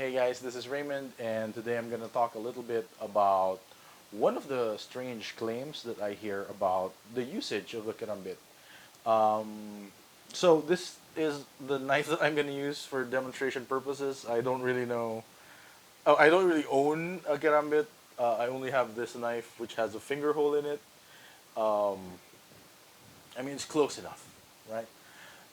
Hey guys, this is Raymond, and today I'm going to talk a little bit about one of the strange claims that I hear about the usage of the Kerambit. So this is the knife that I'm going to use for demonstration purposes. I don't really know. Oh, I don't really own a Kerambit. I only have this knife, which has a finger hole in it. Um, I mean, it's close enough, right?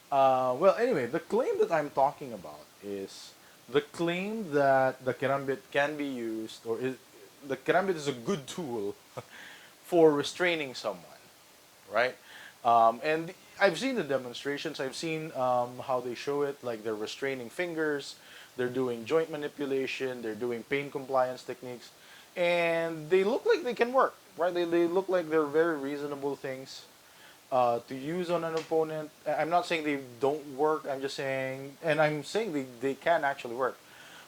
Well, anyway, the claim that I'm talking about is the claim that the Kerambit can be used, the Kerambit is a good tool for restraining someone, right? And I've seen the demonstrations. I've seen how they show it, like they're restraining fingers, they're doing joint manipulation, they're doing pain compliance techniques, and they look like they can work, right? They look like they're very reasonable things to use on an opponent. I'm not saying they don't work. I'm just saying, and I'm saying they can actually work.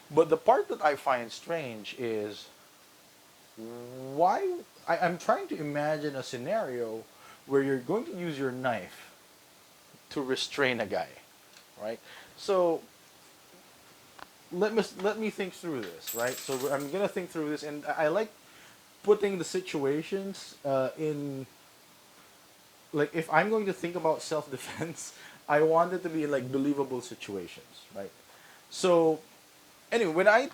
But the part that I find strange is why I'm trying to imagine a scenario where you're going to use your knife to restrain a guy, right? So let me think through this, right? So I'm gonna think through this, and I like putting the situations in, like, if I'm going to think about self-defense, I want it to be like believable situations, right? So anyway,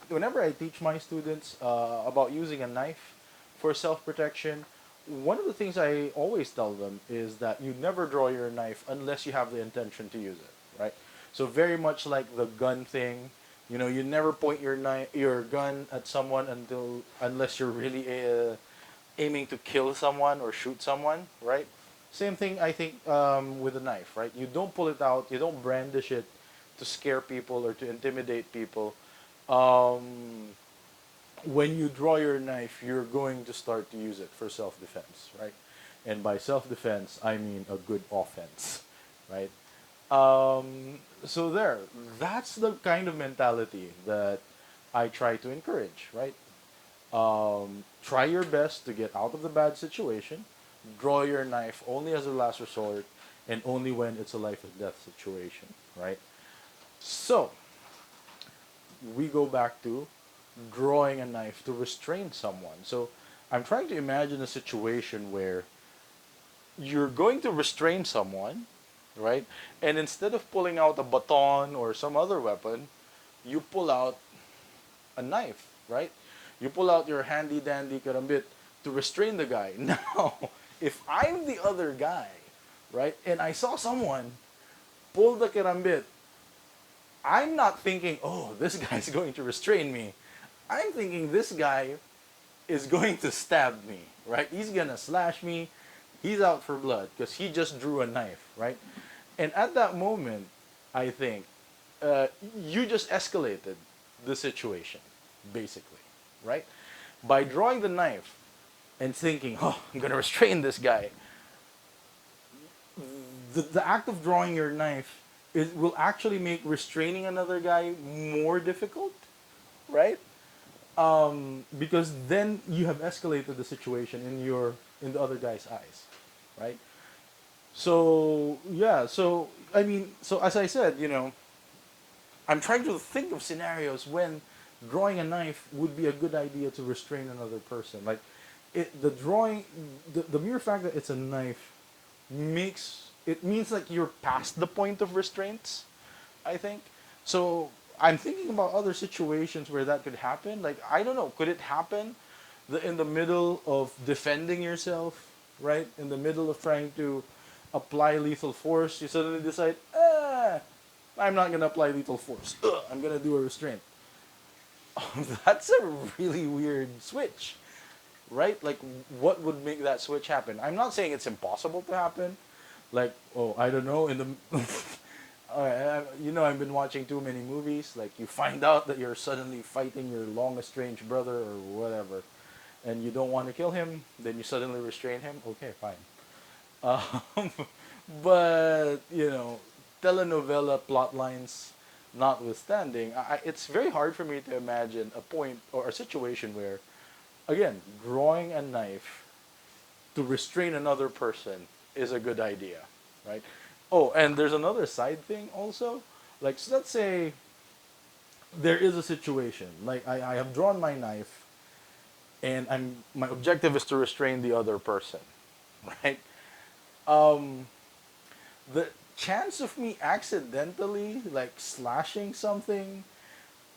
whenever I teach my students about using a knife for self-protection, one of the things I always tell them is that you never draw your knife unless you have the intention to use it, right? So very much like the gun thing, you never point your gun at someone unless you're really aiming to kill someone or shoot someone, right? Same thing, I think, with a knife, right? You don't pull it out, you don't brandish it to scare people or to intimidate people. Um, when you draw your knife, you're going to start to use it for self-defense, right? And by self-defense, I mean a good offense, right? So that's the kind of mentality that I try to encourage, right? Try your best to get out of the bad situation. Draw your knife only as a last resort and only when it's a life or death situation, right? So, we go back to drawing a knife to restrain someone. So, I'm trying to imagine a situation where you're going to restrain someone, right? And instead of pulling out a baton or some other weapon, you pull out a knife, right? You pull out your handy dandy karambit to restrain the guy. Now, if I'm the other guy, right, and I saw someone pull the karambit, I'm not thinking, oh, this guy's going to restrain me. I'm thinking this guy is going to stab me, right? He's gonna slash me. He's out for blood because he just drew a knife, right? And at that moment, I think you just escalated the situation, basically, right? By drawing the knife and thinking, oh, I'm gonna restrain this guy, the act of drawing your knife will actually make restraining another guy more difficult, right? Because then you have escalated the situation in the other guy's eyes, right? So yeah, so I mean, so as I said, I'm trying to think of scenarios when drawing a knife would be a good idea to restrain another person. Like, the mere fact that it's a knife means like you're past the point of restraints, I think. So I'm thinking about other situations where that could happen. Like, I don't know, could it happen in the middle of defending yourself, right? In the middle of trying to apply lethal force, you suddenly decide, I'm not gonna apply lethal force. I'm gonna do a restraint. That's a really weird switch, right? Like, what would make that switch happen? I'm not saying it's impossible to happen. Like, oh, I don't know. In the, I've been watching too many movies. Like, you find out that you're suddenly fighting your long estranged brother or whatever, and you don't want to kill him. Then you suddenly restrain him. Okay, fine. Um, but telenovela plot lines notwithstanding, it's very hard for me to imagine a point or a situation where, again, drawing a knife to restrain another person is a good idea, right? Oh, and there's another side thing also. Like, so let's say there is a situation like I have drawn my knife and my objective is to restrain the other person, right? Um, the chance of me accidentally like slashing something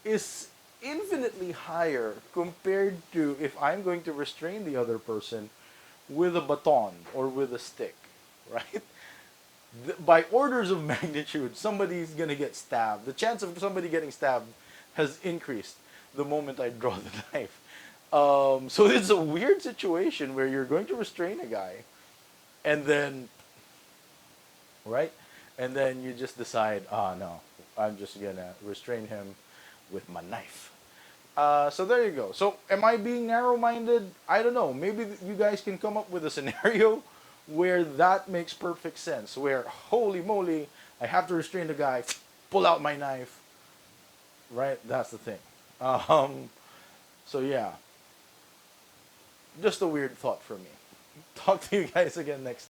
is infinitely higher compared to if I'm going to restrain the other person with a baton or with a stick, right? By orders of magnitude, somebody's gonna get stabbed. The chance of somebody getting stabbed has increased the moment I draw the knife. So it's a weird situation where you're going to restrain a guy, and then, right, and then you just decide, ah, no, I'm just gonna restrain him with my knife. So there you go. So am I being narrow-minded? I don't know. Maybe you guys can come up with a scenario where that makes perfect sense. Where holy moly, I have to restrain the guy, pull out my knife. Right? That's the thing. Um, so yeah, just a weird thought for me. Talk to you guys again next time.